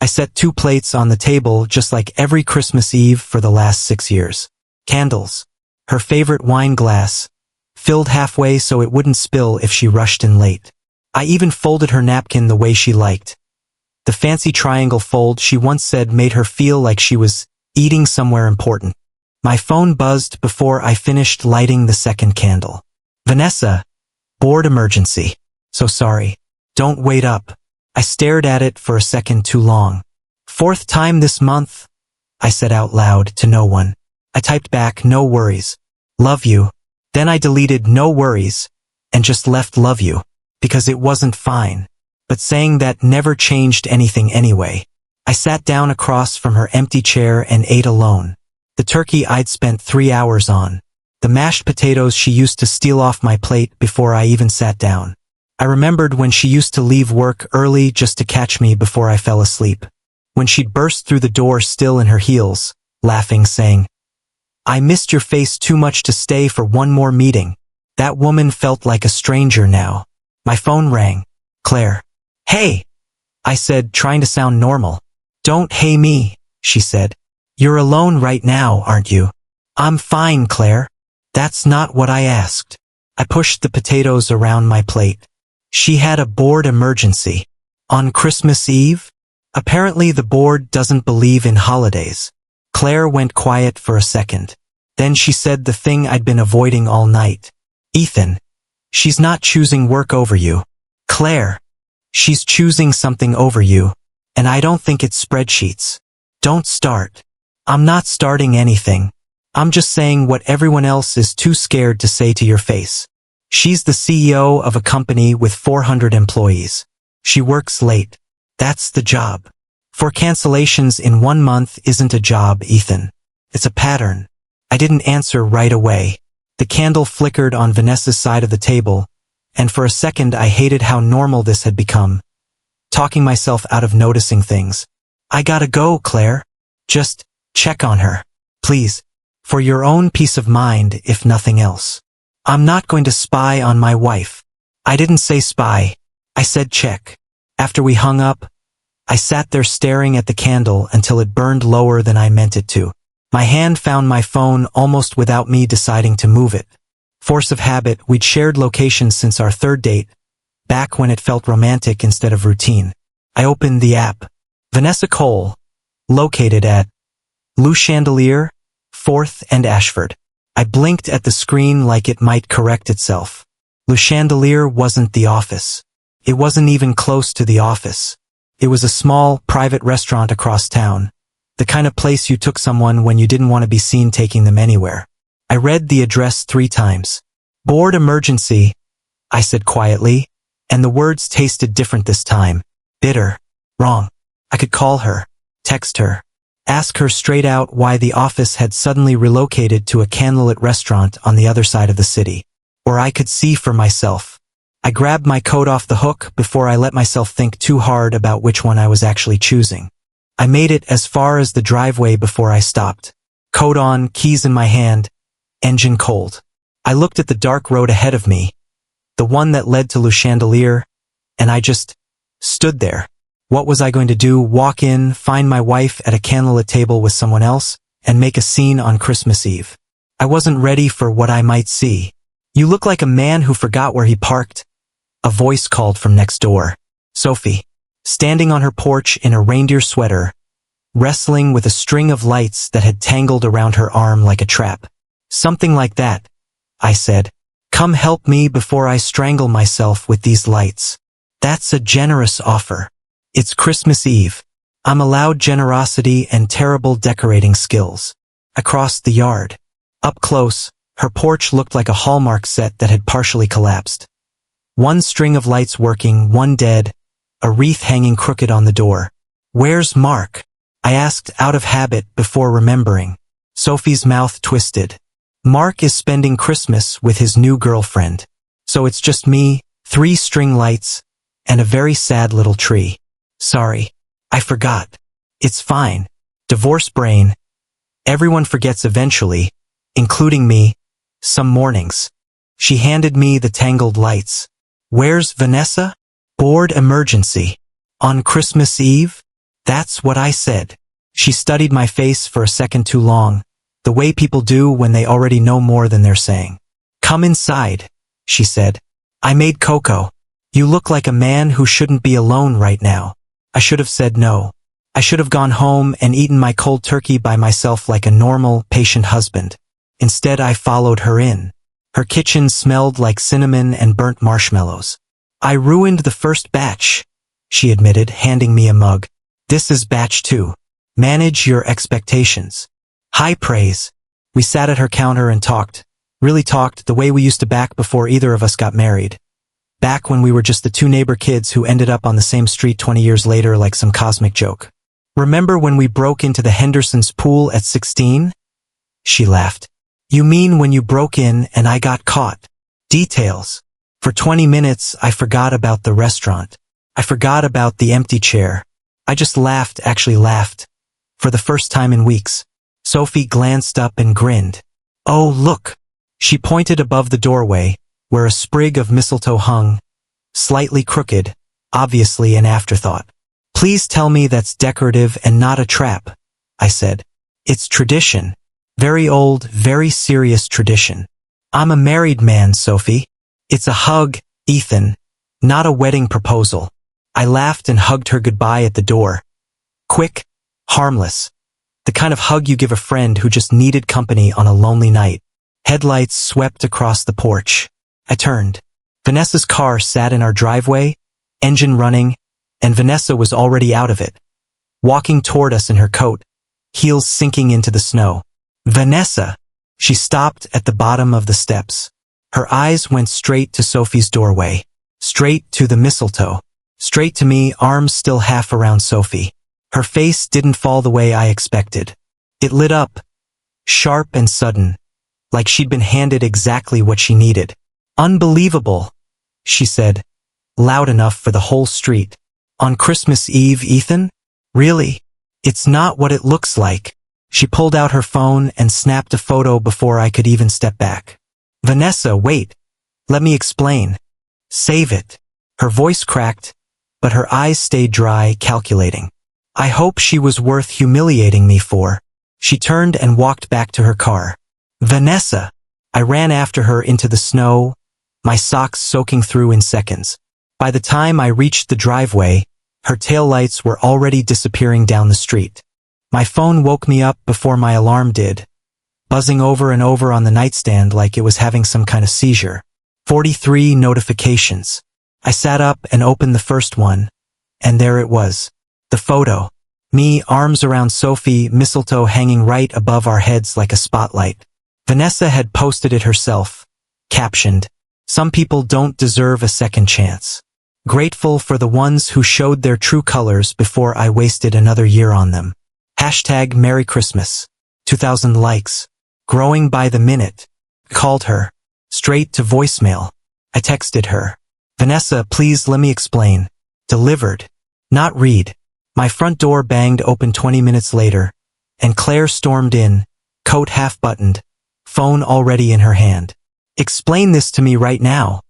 set 2 plates on the table just like every Christmas Eve for the last 6 years. Candles. Her favorite wine glass, filled halfway so it wouldn't spill if she rushed in late. I even folded her napkin the way she liked. The fancy triangle fold she once said made her feel like she was eating somewhere important. My phone buzzed before I finished lighting the second candle. Vanessa. Board emergency. So sorry. Don't wait up. I stared at it for a second too long. 4th time this month, I said out loud to no one. I typed back, no worries. Love you. Then I deleted no worries and just left love you because it wasn't fine. But saying that never changed anything anyway. I sat down across from her empty chair and ate alone. The turkey I'd spent 3 hours on. The mashed potatoes she used to steal off my plate before I even sat down. I remembered when she used to leave work early just to catch me before I fell asleep. When she'd burst through the door still in her heels, laughing, saying, "I missed your face too much to stay for one more meeting." That woman felt like a stranger now. My phone rang. Claire. "Hey," I said, trying to sound normal. "Don't hey me," she said. "You're alone right now, aren't you?" "I'm fine, Claire." "That's not what I asked." I pushed the potatoes around my plate. She had a board emergency. On Christmas Eve? Apparently the board doesn't believe in holidays. Claire went quiet for a second. Then she said the thing I'd been avoiding all night. "Ethan. She's not choosing work over you." "Claire. She's choosing something over you. And I don't think it's spreadsheets." "Don't start." "I'm not starting anything. I'm just saying what everyone else is too scared to say to your face." She's the CEO of a company with 400 employees. She works late. That's the job. 4 cancellations in 1 month isn't a job, Ethan. It's a pattern. I didn't answer right away. The candle flickered on Vanessa's side of the table, and for a second I hated how normal this had become. Talking myself out of noticing things. "I gotta go, Claire. Just check on her. Please. For your own peace of mind, if nothing else." "I'm not going to spy on my wife." "I didn't say spy. I said check." After we hung up, I sat there staring at the candle until it burned lower than I meant it to. My hand found my phone almost without me deciding to move it. Force of habit, we'd shared locations since our 3rd date, back when it felt romantic instead of routine. I opened the app. Vanessa Cole, located at Le Chandelier, 4th and Ashford. I blinked at the screen like it might correct itself. Le Chandelier wasn't the office. It wasn't even close to the office. It was a small, private restaurant across town. The kind of place you took someone when you didn't want to be seen taking them anywhere. I read the address 3 times. "Board emergency," I said quietly, and the words tasted different this time. Bitter. Wrong. I could call her, text her, ask her straight out why the office had suddenly relocated to a candlelit restaurant on the other side of the city. Or I could see for myself. I grabbed my coat off the hook before I let myself think too hard about which one I was actually choosing. I made it as far as the driveway before I stopped. Coat on, keys in my hand, engine cold. I looked at the dark road ahead of me, the one that led to Le Chandelier, and I just stood there. What was I going to do? Walk in, find my wife at a candlelit table with someone else, and make a scene on Christmas Eve? I wasn't ready for what I might see. "You look like a man who forgot where he parked," a voice called from next door. Sophie, standing on her porch in a reindeer sweater, wrestling with a string of lights that had tangled around her arm like a trap. "Something like that," I said. "Come help me before I strangle myself with these lights." "That's a generous offer. It's Christmas Eve. I'm allowed generosity and terrible decorating skills." I crossed the yard. Up close, her porch looked like a Hallmark set that had partially collapsed. 1 string of lights working, 1 dead, a wreath hanging crooked on the door. "Where's Mark?" I asked out of habit before remembering. Sophie's mouth twisted. "Mark is spending Christmas with his new girlfriend. So it's just me, 3 string lights, and a very sad little tree." "Sorry. I forgot." "It's fine. Divorce brain. Everyone forgets eventually, including me, some mornings." She handed me the tangled lights. "Where's Vanessa?" "Board emergency. On Christmas Eve?" That's what I said. She studied my face for a second too long, the way people do when they already know more than they're saying. Come inside, she said. I made cocoa. You look like a man who shouldn't be alone right now. I should have said no. I should have gone home and eaten my cold turkey by myself like a normal, patient husband. Instead, I followed her in. Her kitchen smelled like cinnamon and burnt marshmallows. I ruined the first batch, she admitted, handing me a mug. This is batch 2. Manage your expectations. High praise. We sat at her counter and talked. Really talked the way we used to back before either of us got married. Back when we were just the 2 neighbor kids who ended up on the same street 20 years later like some cosmic joke. Remember when we broke into the Hendersons' pool at 16? She laughed. You mean when you broke in and I got caught? Details. For 20 minutes, I forgot about the restaurant. I forgot about the empty chair. I just laughed, actually laughed. For the first time in weeks. Sophie glanced up and grinned. Oh, look. She pointed above the doorway, where a sprig of mistletoe hung, slightly crooked, obviously an afterthought. Please tell me that's decorative and not a trap, I said. It's tradition. Very old, very serious tradition. I'm a married man, Sophie. It's a hug, Ethan, not a wedding proposal. I laughed and hugged her goodbye at the door. Quick, harmless. The kind of hug you give a friend who just needed company on a lonely night. Headlights swept across the porch. I turned. Vanessa's car sat in our driveway, engine running, and Vanessa was already out of it, walking toward us in her coat, heels sinking into the snow. Vanessa! She stopped at the bottom of the steps. Her eyes went straight to Sophie's doorway, straight to the mistletoe, straight to me, arms still half around Sophie. Her face didn't fall the way I expected. It lit up, sharp and sudden, like she'd been handed exactly what she needed. Unbelievable, she said, loud enough for the whole street. On Christmas Eve, Ethan? Really? It's not what it looks like. She pulled out her phone and snapped a photo before I could even step back. Vanessa, wait. Let me explain. Save it. Her voice cracked, but her eyes stayed dry, calculating. I hope she was worth humiliating me for. She turned and walked back to her car. Vanessa! I ran after her into the snow, my socks soaking through in seconds. By the time I reached the driveway, her taillights were already disappearing down the street. My phone woke me up before my alarm did, buzzing over and over on the nightstand like it was having some kind of seizure. 43 notifications. I sat up and opened the first one, and there it was. The photo. Me, arms around Sophie, mistletoe hanging right above our heads like a spotlight. Vanessa had posted it herself, captioned, "Some people don't deserve a second chance. Grateful for the ones who showed their true colors before I wasted another year on them. Hashtag Merry Christmas. 2,000 likes. Growing by the minute." Called her. Straight to voicemail. I texted her. Vanessa, please let me explain. Delivered. Not read. My front door banged open 20 minutes later, and Claire stormed in, coat half buttoned, phone already in her hand. Explain this to me right now,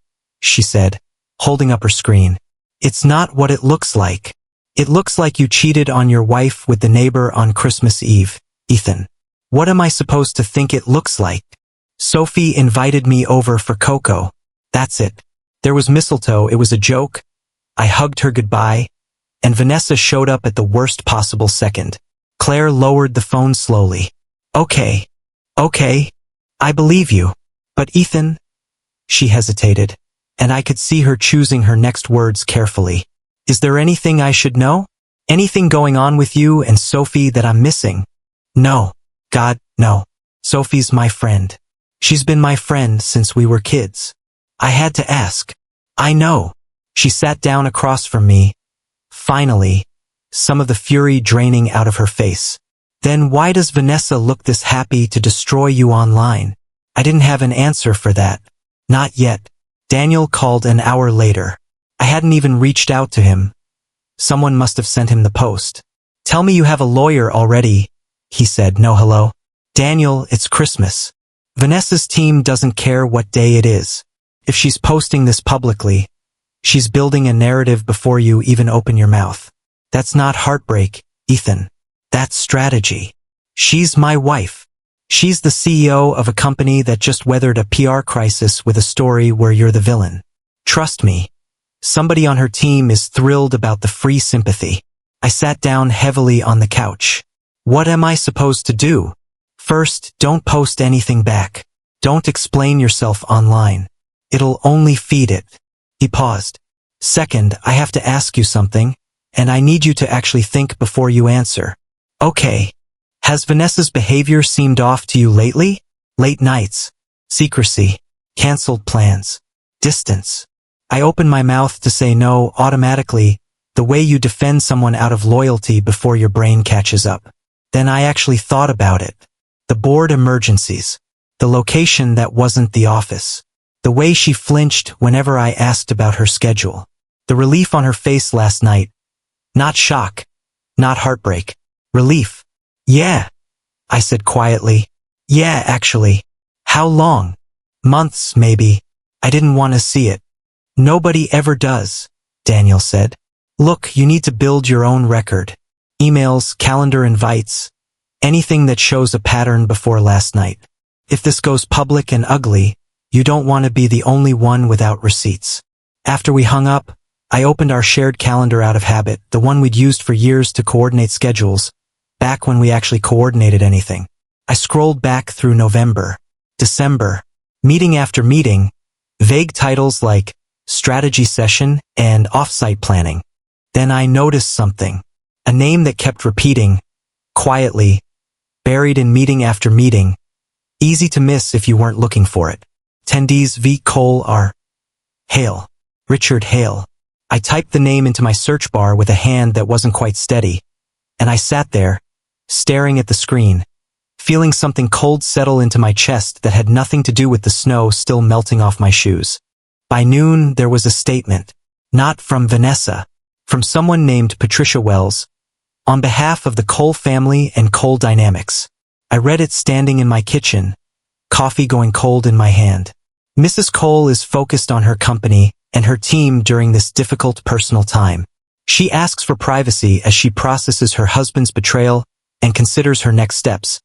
she said, holding up her screen. It's not what it looks like. It looks like you cheated on your wife with the neighbor on Christmas Eve, Ethan. What am I supposed to think it looks like? Sophie invited me over for cocoa. That's it. There was mistletoe, it was a joke. I hugged her goodbye, and Vanessa showed up at the worst possible second. Claire lowered the phone slowly. Okay, I believe you. But Ethan? She hesitated, and I could see her choosing her next words carefully. Is there anything I should know? Anything going on with you and Sophie that I'm missing? No. God, no. Sophie's my friend. She's been my friend since we were kids. I had to ask. I know. She sat down across from me. Finally, some of the fury draining out of her face. Then why does Vanessa look this happy to destroy you online? I didn't have an answer for that. Not yet. Daniel called an hour later. I hadn't even reached out to him. Someone must have sent him the post. Tell me you have a lawyer already, he said. No, hello. Daniel, it's Christmas. Vanessa's team doesn't care what day it is. If she's posting this publicly, she's building a narrative before you even open your mouth. That's not heartbreak, Ethan. That's strategy. She's my wife. She's the CEO of a company that just weathered a PR crisis with a story where you're the villain. Trust me. Somebody on her team is thrilled about the free sympathy. I sat down heavily on the couch. What am I supposed to do? First, don't post anything back. Don't explain yourself online. It'll only feed it. He paused. Second, I have to ask you something, and I need you to actually think before you answer. Okay. Has Vanessa's behavior seemed off to you lately? Late nights, secrecy, canceled plans, distance. I open my mouth to say no automatically, the way you defend someone out of loyalty before your brain catches up. Then I actually thought about it. The board emergencies. The location that wasn't the office. The way she flinched whenever I asked about her schedule. The relief on her face last night. Not shock. Not heartbreak. Relief. Yeah, I said quietly. Yeah, actually. How long? Months, maybe. I didn't want to see it. Nobody ever does, Daniel said. Look, you need to build your own record. Emails, calendar invites, anything that shows a pattern before last night. If this goes public and ugly, you don't want to be the only one without receipts. After we hung up, I opened our shared calendar out of habit, the one we'd used for years to coordinate schedules, back when we actually coordinated anything. I scrolled back through November, December, meeting after meeting, vague titles like strategy session and offsite planning. Then I noticed something, a name that kept repeating, quietly, buried in meeting after meeting, easy to miss if you weren't looking for it. Attendees V. Cole R. Hale. Richard Hale. I typed the name into my search bar with a hand that wasn't quite steady, and I sat there, staring at the screen, feeling something cold settle into my chest that had nothing to do with the snow still melting off my shoes. By noon, there was a statement, not from Vanessa, from someone named Patricia Wells, on behalf of the Cole family and Cole Dynamics. I read it standing in my kitchen, coffee going cold in my hand. Mrs. Cole is focused on her company and her team during this difficult personal time. She asks for privacy as she processes her husband's betrayal and considers her next steps,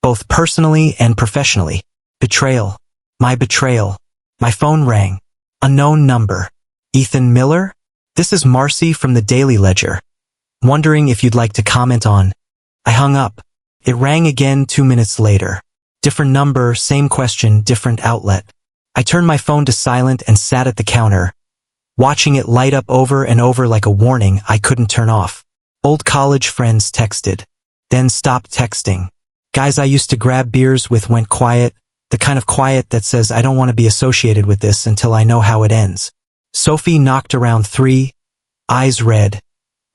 both personally and professionally. Betrayal. My betrayal. My phone rang. Unknown number. Ethan Miller? This is Marcy from the Daily Ledger. Wondering if you'd like to comment on. I hung up. It rang again 2 minutes later. Different number, same question, different outlet. I turned my phone to silent and sat at the counter, watching it light up over and over like a warning I couldn't turn off. Old college friends texted, then stopped texting. Guys I used to grab beers with went quiet, the kind of quiet that says I don't want to be associated with this until I know how it ends. Sophie knocked around 3, eyes red,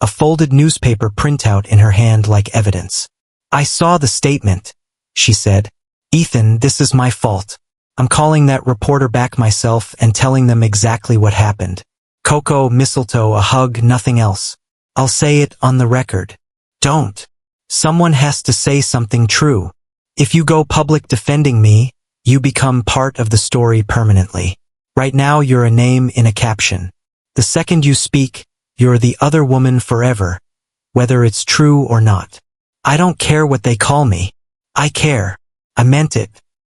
a folded newspaper printout in her hand like evidence. I saw the statement, she said. Ethan, this is my fault. I'm calling that reporter back myself and telling them exactly what happened. Cocoa, mistletoe, a hug, nothing else. I'll say it on the record. Don't. Someone has to say something true. If you go public defending me, you become part of the story permanently. Right now you're a name in a caption. The second you speak, you're the other woman forever, whether it's true or not. I don't care what they call me. I care. I meant it.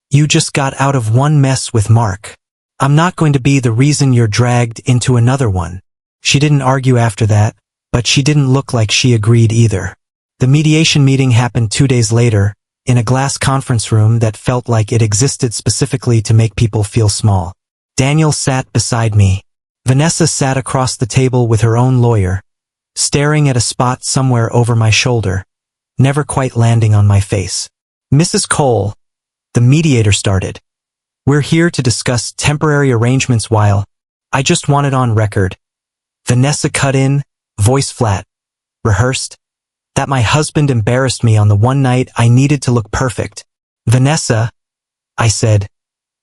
You just got out of one mess with Mark. I'm not going to be the reason you're dragged into another one. She didn't argue after that, but she didn't look like she agreed either. The mediation meeting happened 2 days later, in a glass conference room that felt like it existed specifically to make people feel small. Daniel sat beside me. Vanessa sat across the table with her own lawyer, staring at a spot somewhere over my shoulder, never quite landing on my face. Mrs. Cole, the mediator started. We're here to discuss temporary arrangements while I just want it on record. Vanessa cut in, voice flat, rehearsed, that my husband embarrassed me on the one night I needed to look perfect. Vanessa, I said,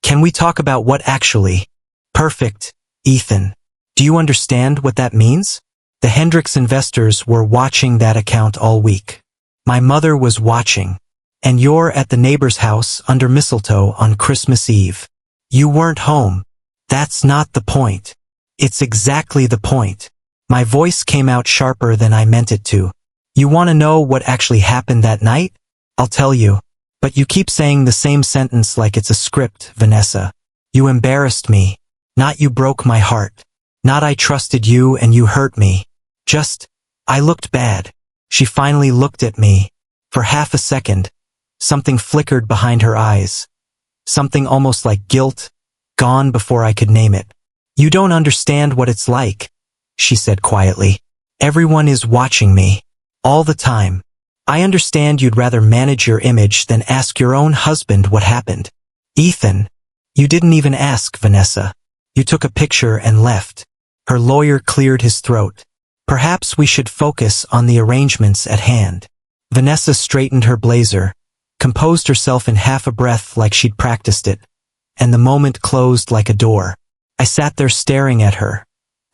can we talk about what actually perfect, Ethan? Do you understand what that means? The Hendricks investors were watching that account all week. My mother was watching. And you're at the neighbor's house under mistletoe on Christmas Eve. You weren't home. That's not the point. It's exactly the point. My voice came out sharper than I meant it to. You want to know what actually happened that night? I'll tell you. But you keep saying the same sentence like it's a script, Vanessa. You embarrassed me. Not you broke my heart. Not I trusted you and you hurt me. Just, I looked bad. She finally looked at me. For half a second, something flickered behind her eyes. Something almost like guilt, gone before I could name it. You don't understand what it's like, she said quietly. Everyone is watching me. All the time. I understand you'd rather manage your image than ask your own husband what happened. Ethan, you didn't even ask, Vanessa. You took a picture and left. Her lawyer cleared his throat. Perhaps we should focus on the arrangements at hand. Vanessa straightened her blazer, composed herself in half a breath like she'd practiced it, and the moment closed like a door. I sat there staring at her,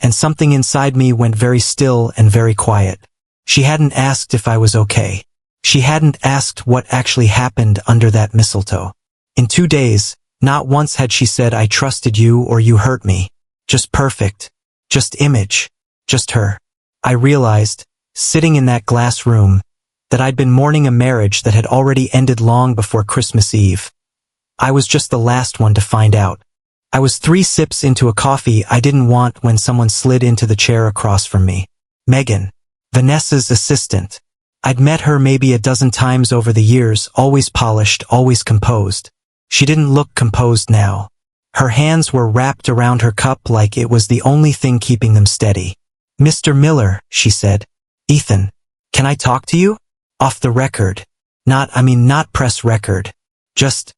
and something inside me went very still and very quiet. She hadn't asked if I was okay. She hadn't asked what actually happened under that mistletoe. In 2 days, not once had she said I trusted you or you hurt me. Just perfect. Just image. Just her. I realized, sitting in that glass room, that I'd been mourning a marriage that had already ended long before Christmas Eve. I was just the last one to find out. I was 3 sips into a coffee I didn't want when someone slid into the chair across from me. Megan. Vanessa's assistant. I'd met her maybe a dozen times over the years, always polished, always composed. She didn't look composed now. Her hands were wrapped around her cup like it was the only thing keeping them steady. Mr. Miller, she said. Ethan, can I talk to you? Off the record. Not press record. Just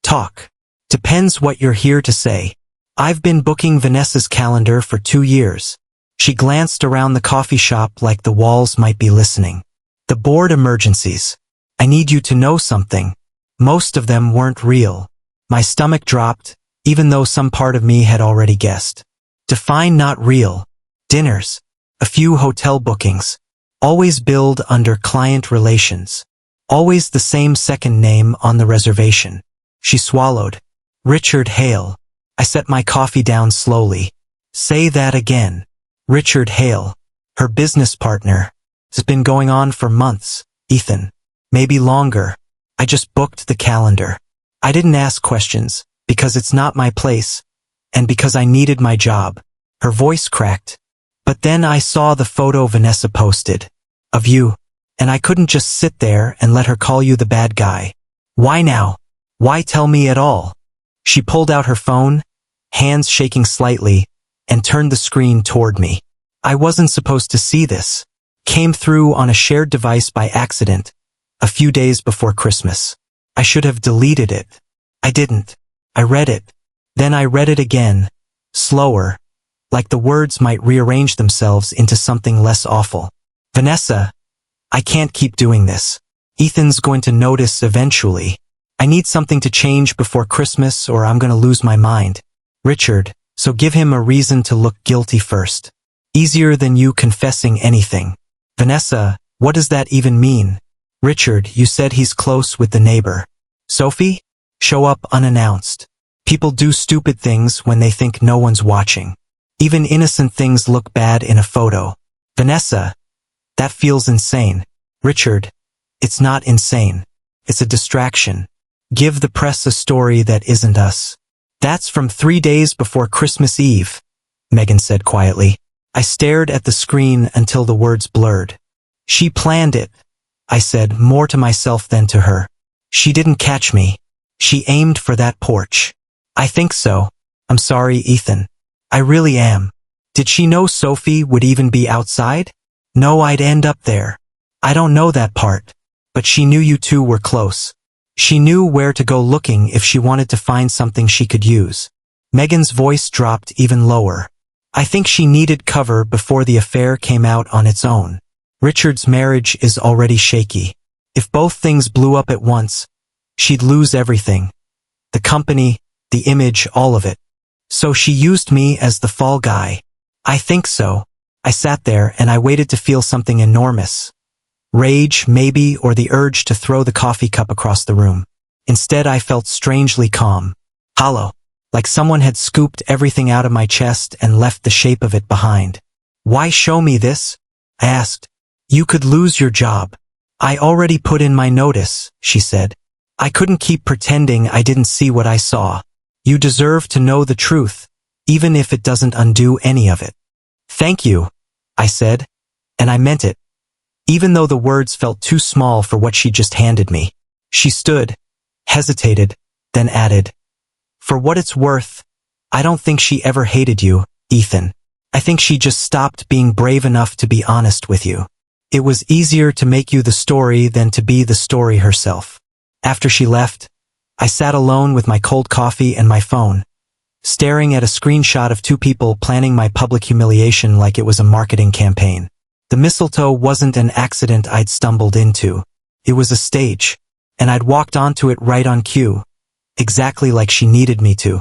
talk. Depends what you're here to say. I've been booking Vanessa's calendar for 2 years. She glanced around the coffee shop like the walls might be listening. The board emergencies. I need you to know something. Most of them weren't real. My stomach dropped, even though some part of me had already guessed. Define not real. Dinners. A few hotel bookings. Always billed under client relations. Always the same second name on the reservation. She swallowed. Richard Hale. I set my coffee down slowly. Say that again. Richard Hale. Her business partner. It's been going on for months, Ethan. Maybe longer. I just booked the calendar. I didn't ask questions, because it's not my place, and because I needed my job. Her voice cracked. But then I saw the photo Vanessa posted. Of you. And I couldn't just sit there and let her call you the bad guy. Why now? Why tell me at all? She pulled out her phone, hands shaking slightly, and turned the screen toward me. I wasn't supposed to see this. Came through on a shared device by accident, a few days before Christmas. I should have deleted it. I didn't. I read it. Then I read it again, slower, like the words might rearrange themselves into something less awful. Vanessa, I can't keep doing this. Ethan's going to notice eventually. I need something to change before Christmas or I'm going to lose my mind. Richard, so give him a reason to look guilty first. Easier than you confessing anything. Vanessa, what does that even mean? Richard, you said he's close with the neighbor. Sophie? Show up unannounced. People do stupid things when they think no one's watching. Even innocent things look bad in a photo. Vanessa, that feels insane. Richard, it's not insane. It's a distraction. Give the press a story that isn't us. That's from 3 days before Christmas Eve, Megan said quietly. I stared at the screen until the words blurred. She planned it, I said, more to myself than to her. She didn't catch me. She aimed for that porch. I think so. I'm sorry, Ethan. I really am. Did she know Sophie would even be outside? No, I'd end up there. I don't know that part. But she knew you two were close. She knew where to go looking if she wanted to find something she could use. Megan's voice dropped even lower. I think she needed cover before the affair came out on its own. Richard's marriage is already shaky. If both things blew up at once, she'd lose everything. The company, the image, all of it. So she used me as the fall guy. I think so. I sat there and I waited to feel something enormous. Rage, maybe, or the urge to throw the coffee cup across the room. Instead, I felt strangely calm. Hollow. Like someone had scooped everything out of my chest and left the shape of it behind. Why show me this? I asked. You could lose your job. I already put in my notice, she said. I couldn't keep pretending I didn't see what I saw. You deserve to know the truth, even if it doesn't undo any of it. Thank you, I said, and I meant it, even though the words felt too small for what she just handed me. She stood, hesitated, then added, For what it's worth, I don't think she ever hated you, Ethan. I think she just stopped being brave enough to be honest with you. It was easier to make you the story than to be the story herself. After she left, I sat alone with my cold coffee and my phone, staring at a screenshot of two people planning my public humiliation like it was a marketing campaign. The mistletoe wasn't an accident I'd stumbled into. It was a stage, and I'd walked onto it right on cue, exactly like she needed me to.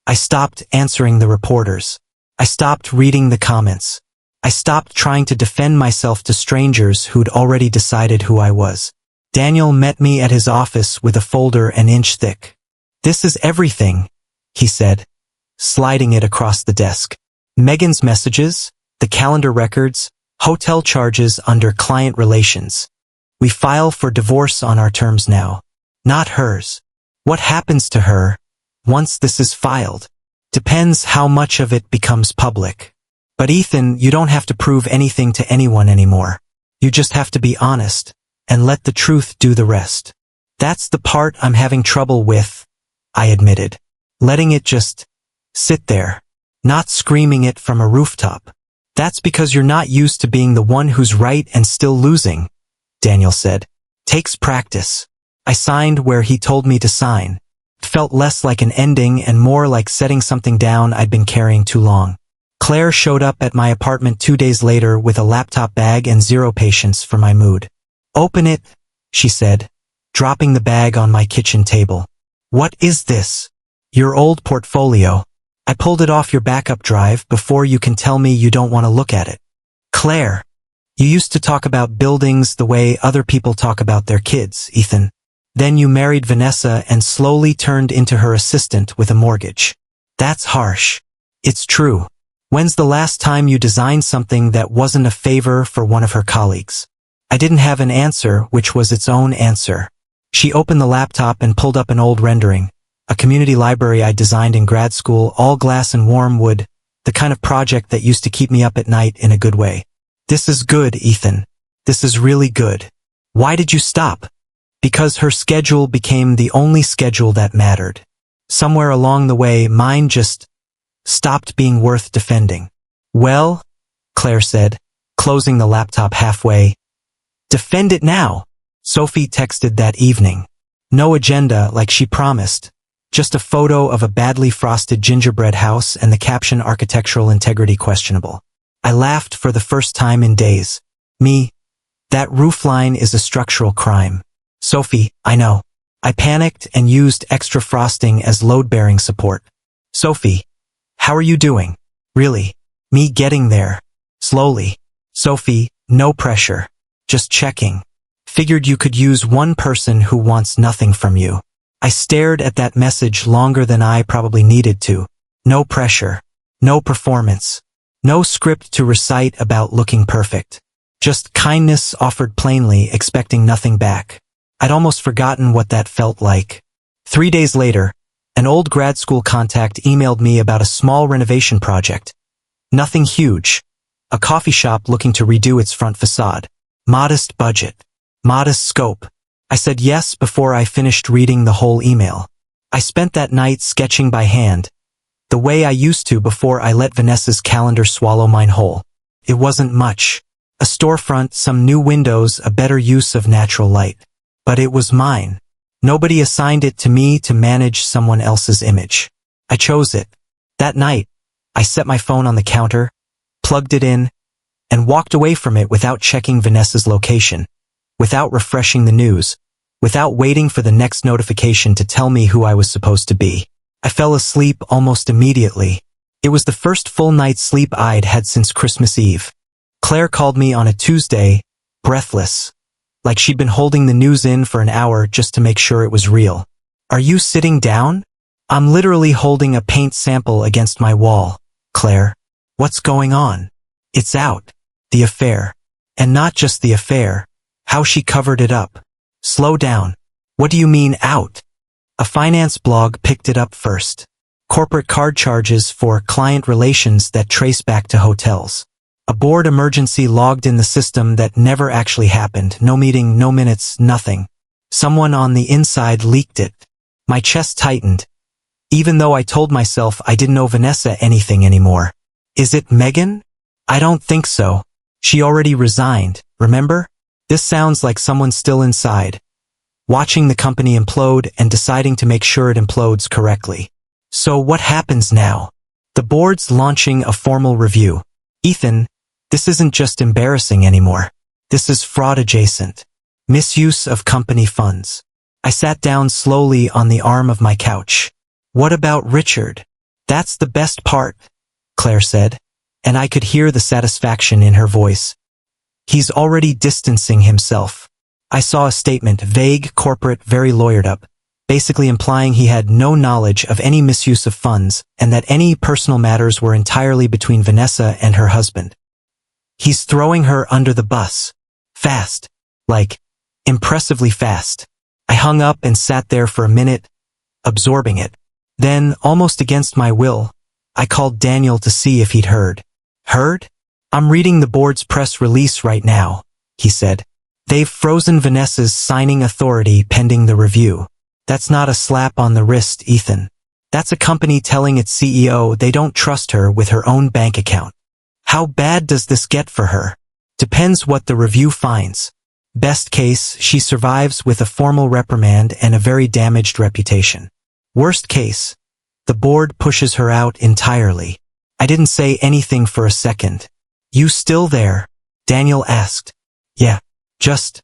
I stopped answering the reporters. I stopped reading the comments. I stopped trying to defend myself to strangers who'd already decided who I was. Daniel met me at his office with a folder an inch thick. This is everything, he said, sliding it across the desk. Megan's messages, the calendar records, hotel charges under client relations. We file for divorce on our terms now, not hers. What happens to her once this is filed depends how much of it becomes public. But Ethan, you don't have to prove anything to anyone anymore. You just have to be honest and let the truth do the rest. That's the part I'm having trouble with, I admitted. Letting it just sit there, not screaming it from a rooftop. That's because you're not used to being the one who's right and still losing, Daniel said. Takes practice. I signed where he told me to sign. It felt less like an ending and more like setting something down I'd been carrying too long. Claire showed up at my apartment 2 days later with a laptop bag and zero patience for my mood. Open it, she said, dropping the bag on my kitchen table. What is this? Your old portfolio. I pulled it off your backup drive before you can tell me you don't want to look at it. Claire, you used to talk about buildings the way other people talk about their kids, Ethan. Then you married Vanessa and slowly turned into her assistant with a mortgage. That's harsh. It's true. When's the last time you designed something that wasn't a favor for one of her colleagues? I didn't have an answer, which was its own answer. She opened the laptop and pulled up an old rendering, a community library I designed in grad school, all glass and warm wood, the kind of project that used to keep me up at night in a good way. This is good, Ethan. This is really good. Why did you stop? Because her schedule became the only schedule that mattered. Somewhere along the way, mine just stopped being worth defending. Well, Claire said, closing the laptop halfway. Defend it now, Sophie texted that evening. No agenda like she promised. Just a photo of a badly frosted gingerbread house and the caption architectural integrity questionable. I laughed for the first time in days. Me, that roofline is a structural crime. Sophie, I know. I panicked and used extra frosting as load-bearing support. Sophie, how are you doing? Really? Me getting there. Slowly. Sophie, no pressure. Just checking. Figured you could use one person who wants nothing from you. I stared at that message longer than I probably needed to. No pressure. No performance. No script to recite about looking perfect. Just kindness offered plainly, expecting nothing back. I'd almost forgotten what that felt like. 3 days later, an old grad school contact emailed me about a small renovation project. Nothing huge. A coffee shop looking to redo its front facade. Modest budget. Modest scope. I said yes before I finished reading the whole email. I spent that night sketching by hand, the way I used to before I let Vanessa's calendar swallow mine whole. It wasn't much. A storefront, some new windows, a better use of natural light. But it was mine. Nobody assigned it to me to manage someone else's image. I chose it. That night, I set my phone on the counter, plugged it in, and walked away from it without checking Vanessa's location, without refreshing the news, without waiting for the next notification to tell me who I was supposed to be. I fell asleep almost immediately. It was the first full night's sleep I'd had since Christmas Eve. Claire called me on a Tuesday, breathless, like she'd been holding the news in for an hour just to make sure it was real. Are you sitting down? I'm literally holding a paint sample against my wall, Claire. What's going on? It's out. The affair. And not just the affair, how she covered it up. Slow down. What do you mean out? A finance blog picked it up first. Corporate card charges for client relations that trace back to hotels. A board emergency logged in the system that never actually happened. No meeting, no minutes, nothing. Someone on the inside leaked it. My chest tightened, even though I told myself I didn't owe Vanessa anything anymore. Is it Megan? I don't think so. She already resigned, remember? This sounds like someone still inside, watching the company implode and deciding to make sure it implodes correctly. So what happens now? The board's launching a formal review. Ethan, this isn't just embarrassing anymore. This is fraud adjacent. Misuse of company funds. I sat down slowly on the arm of my couch. What about Richard? That's the best part, Claire said, and I could hear the satisfaction in her voice. He's already distancing himself. I saw a statement, vague, corporate, very lawyered up, basically implying he had no knowledge of any misuse of funds and that any personal matters were entirely between Vanessa and her husband. He's throwing her under the bus. Fast. Like, impressively fast. I hung up and sat there for a minute, absorbing it. Then, almost against my will, I called Daniel to see if he'd heard. Heard? I'm reading the board's press release right now, he said. They've frozen Vanessa's signing authority pending the review. That's not a slap on the wrist, Ethan. That's a company telling its CEO they don't trust her with her own bank account. How bad does this get for her? Depends what the review finds. Best case, she survives with a formal reprimand and a very damaged reputation. Worst case, the board pushes her out entirely. I didn't say anything for a second. You still there? Daniel asked. Yeah, just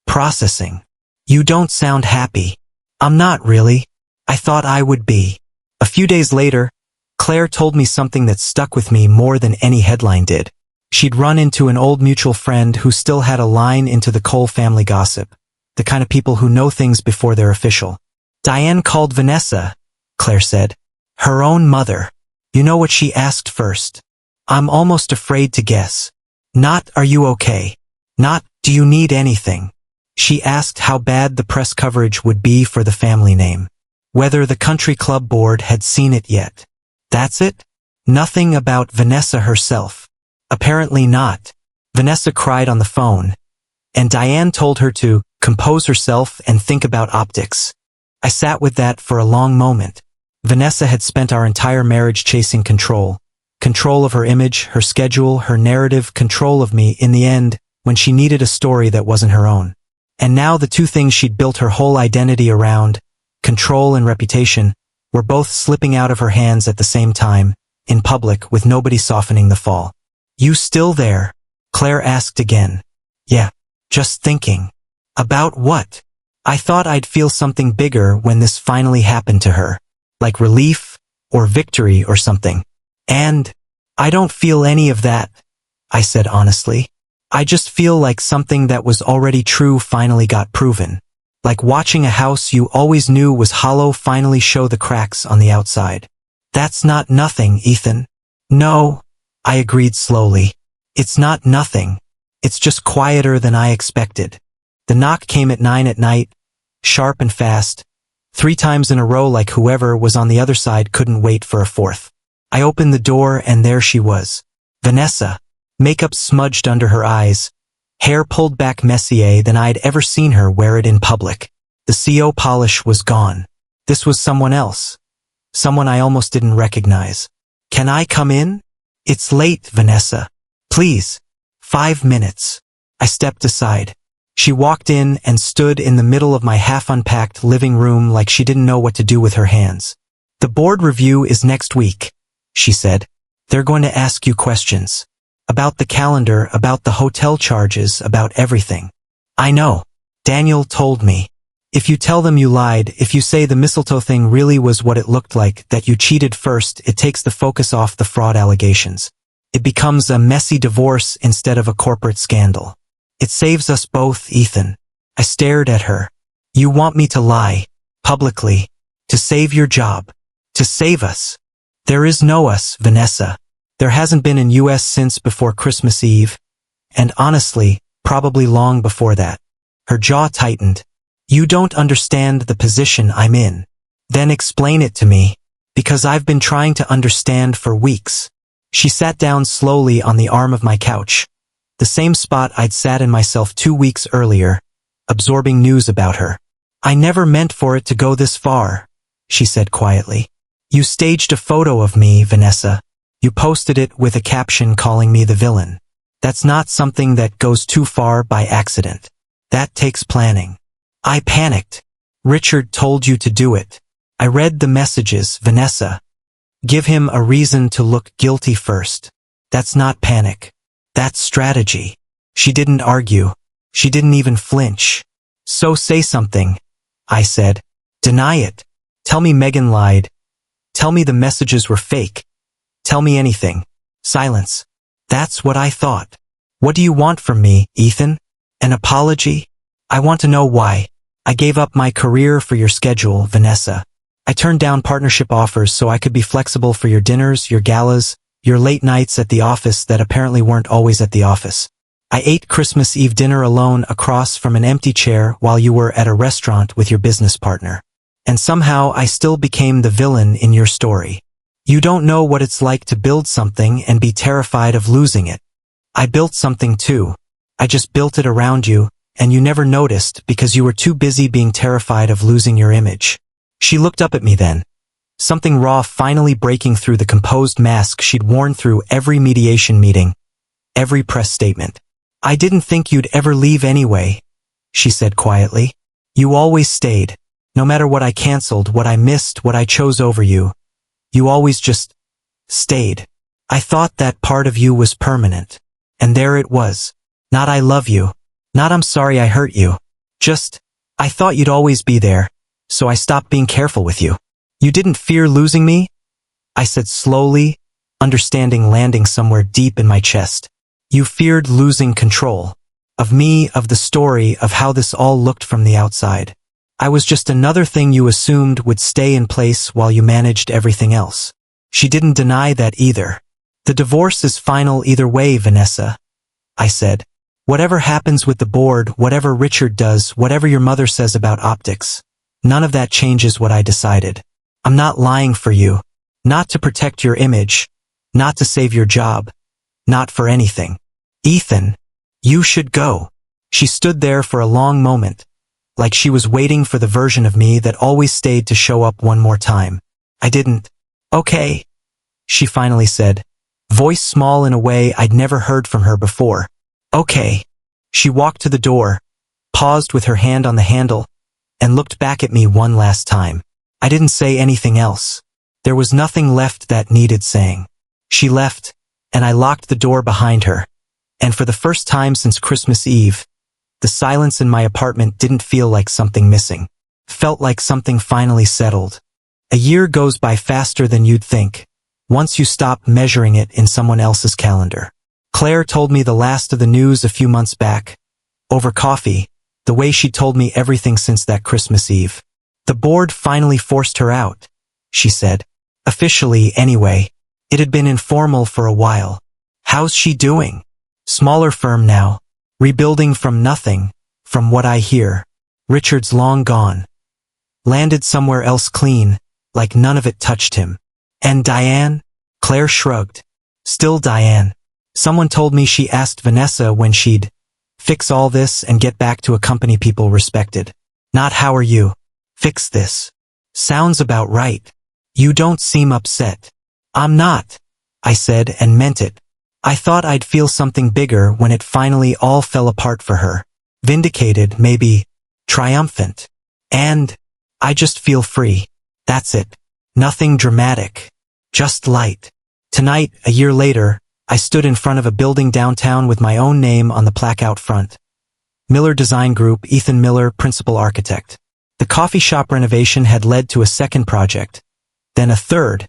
processing. You don't sound happy. I'm not really. I thought I would be. A few days later, Claire told me something that stuck with me more than any headline did. She'd run into an old mutual friend who still had a line into the Cole family gossip, the kind of people who know things before they're official. Diane called Vanessa, Claire said. Her own mother. You know what she asked first? I'm almost afraid to guess. Not, are you okay? Not, do you need anything? She asked how bad the press coverage would be for the family name. Whether the country club board had seen it yet. That's it? Nothing about Vanessa herself. Apparently not. Vanessa cried on the phone, and Diane told her to compose herself and think about optics. I sat with that for a long moment. Vanessa had spent our entire marriage chasing control. Control of her image, her schedule, her narrative, control of me in the end when she needed a story that wasn't her own. And now the two things she'd built her whole identity around, control and reputation, were both slipping out of her hands at the same time, in public with nobody softening the fall. You still there? Claire asked again. Yeah, just thinking. About what? I thought I'd feel something bigger when this finally happened to her. Like relief, or victory or something. And I don't feel any of that, I said honestly. I just feel like something that was already true finally got proven. Like watching a house you always knew was hollow finally show the cracks on the outside. That's not nothing, Ethan. No, I agreed slowly. It's not nothing. It's just quieter than I expected. The knock came at 9 at night, sharp and fast, 3 times in a row like whoever was on the other side couldn't wait for a fourth. I opened the door and there she was. Vanessa. Makeup smudged under her eyes, hair pulled back messier than I'd ever seen her wear it in public. The CO polish was gone. This was someone else. Someone I almost didn't recognize. Can I come in? It's late, Vanessa. Please. 5 minutes. I stepped aside. She walked in and stood in the middle of my half-unpacked living room like she didn't know what to do with her hands. The board review is next week, she said. They're going to ask you questions. About the calendar, about the hotel charges, about everything. I know. Daniel told me. If you tell them you lied, if you say the mistletoe thing really was what it looked like, that you cheated first, it takes the focus off the fraud allegations. It becomes a messy divorce instead of a corporate scandal. It saves us both, Ethan. I stared at her. You want me to lie, publicly, to save your job, to save us. There is no us, Vanessa. There hasn't been in US since before Christmas Eve. And honestly, probably long before that. Her jaw tightened. You don't understand the position I'm in. Then explain it to me. Because I've been trying to understand for weeks. She sat down slowly on the arm of my couch. The same spot I'd sat in myself 2 weeks earlier, absorbing news about her. I never meant for it to go this far, she said quietly. You staged a photo of me, Vanessa. You posted it with a caption calling me the villain. That's not something that goes too far by accident. That takes planning. I panicked. Richard told you to do it. I read the messages, Vanessa. Give him a reason to look guilty first. That's not panic. That's strategy. She didn't argue. She didn't even flinch. So say something, I said. Deny it. Tell me Megan lied. Tell me the messages were fake. Tell me anything. Silence. That's what I thought. What do you want from me, Ethan? An apology? I want to know why. I gave up my career for your schedule, Vanessa. I turned down partnership offers so I could be flexible for your dinners, your galas, your late nights at the office that apparently weren't always at the office. I ate Christmas Eve dinner alone across from an empty chair while you were at a restaurant with your business partner. And somehow I still became the villain in your story. You don't know what it's like to build something and be terrified of losing it. I built something too. I just built it around you, and you never noticed because you were too busy being terrified of losing your image. She looked up at me then, something raw finally breaking through the composed mask she'd worn through every mediation meeting, every press statement. I didn't think you'd ever leave anyway, she said quietly. You always stayed. No matter what I canceled, what I missed, what I chose over you. You always just stayed. I thought that part of you was permanent. And there it was. Not I love you. Not I'm sorry I hurt you. Just, I thought you'd always be there. So I stopped being careful with you. You didn't fear losing me? I said slowly, understanding landing somewhere deep in my chest. You feared losing control. Of me, of the story, of how this all looked from the outside. I was just another thing you assumed would stay in place while you managed everything else. She didn't deny that either. The divorce is final either way, Vanessa, I said. Whatever happens with the board, whatever Richard does, whatever your mother says about optics. None of that changes what I decided. I'm not lying for you. Not to protect your image. Not to save your job. Not for anything. Ethan, you should go. She stood there for a long moment, like she was waiting for the version of me that always stayed to show up one more time. I didn't. Okay, she finally said, voice small in a way I'd never heard from her before. Okay. She walked to the door, paused with her hand on the handle, and looked back at me one last time. I didn't say anything else. There was nothing left that needed saying. She left, and I locked the door behind her. And for the first time since Christmas Eve, the silence in my apartment didn't feel like something missing. Felt like something finally settled. A year goes by faster than you'd think, once you stop measuring it in someone else's calendar. Claire told me the last of the news a few months back, over coffee, the way she told me everything since that Christmas Eve. The board finally forced her out, she said. Officially, anyway. It had been informal for a while. How's she doing? Smaller firm now. Rebuilding from nothing, from what I hear. Richard's long gone. Landed somewhere else clean, like none of it touched him. And Diane? Claire shrugged. Still Diane. Someone told me she asked Vanessa when she'd fix all this and get back to a company people respected. Not how are you? Fix this. Sounds about right. You don't seem upset. I'm not, I said and meant it. I thought I'd feel something bigger when it finally all fell apart for her. Vindicated, maybe. Triumphant. And I just feel free. That's it. Nothing dramatic. Just light. Tonight, a year later, I stood in front of a building downtown with my own name on the plaque out front. Miller Design Group, Ethan Miller, Principal Architect. The coffee shop renovation had led to a second project, then a third,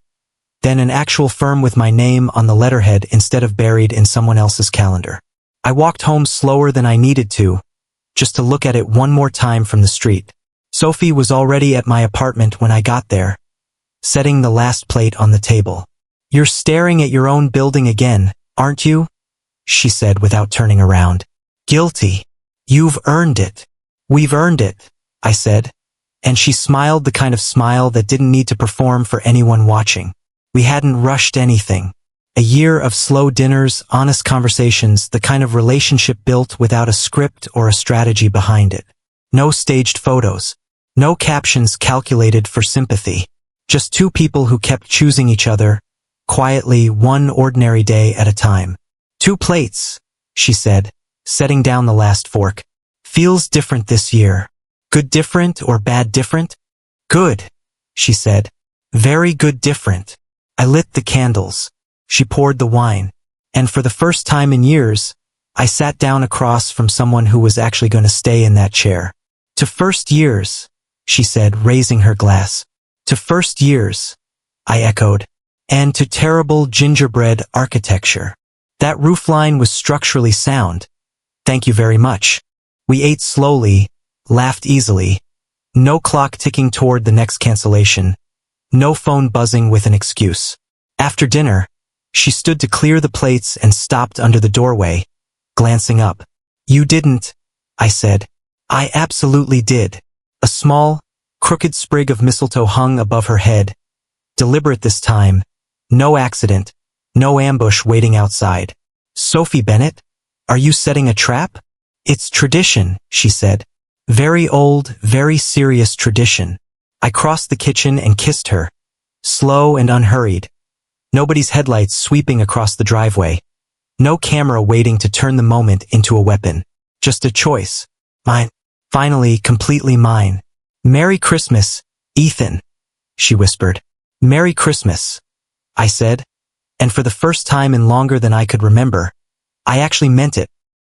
then an actual firm with my name on the letterhead instead of buried in someone else's calendar. I walked home slower than I needed to, just to look at it one more time from the street. Sophie was already at my apartment when I got there, setting the last plate on the table. You're staring at your own building again, aren't you? she said without turning around. Guilty. You've earned it. We've earned it, I said. And she smiled the kind of smile that didn't need to perform for anyone watching. We hadn't rushed anything. A year of slow dinners, honest conversations, the kind of relationship built without a script or a strategy behind it. No staged photos. No captions calculated for sympathy. Just two people who kept choosing each other, quietly, one ordinary day at a time. 2 plates, she said, setting down the last fork. Feels different this year. Good different or bad different? Good, she said. Very good different. I lit the candles. She poured the wine. And for the first time in years, I sat down across from someone who was actually going to stay in that chair. To first years, she said, raising her glass. To first years, I echoed. And to terrible gingerbread architecture. That roofline was structurally sound. Thank you very much. We ate slowly, laughed easily. No clock ticking toward the next cancellation. No phone buzzing with an excuse. After dinner, she stood to clear the plates and stopped under the doorway, glancing up. You didn't, I said. I absolutely did. A small, crooked sprig of mistletoe hung above her head. Deliberate this time. No accident. No ambush waiting outside. Sophie Bennett? Are you setting a trap? It's tradition, she said. Very old, very serious tradition. I crossed the kitchen and kissed her. Slow and unhurried. Nobody's headlights sweeping across the driveway. No camera waiting to turn the moment into a weapon. Just a choice. Mine. Finally, completely mine. Merry Christmas, Ethan, she whispered. Merry Christmas, I said. And for the first time in longer than I could remember, I actually meant it.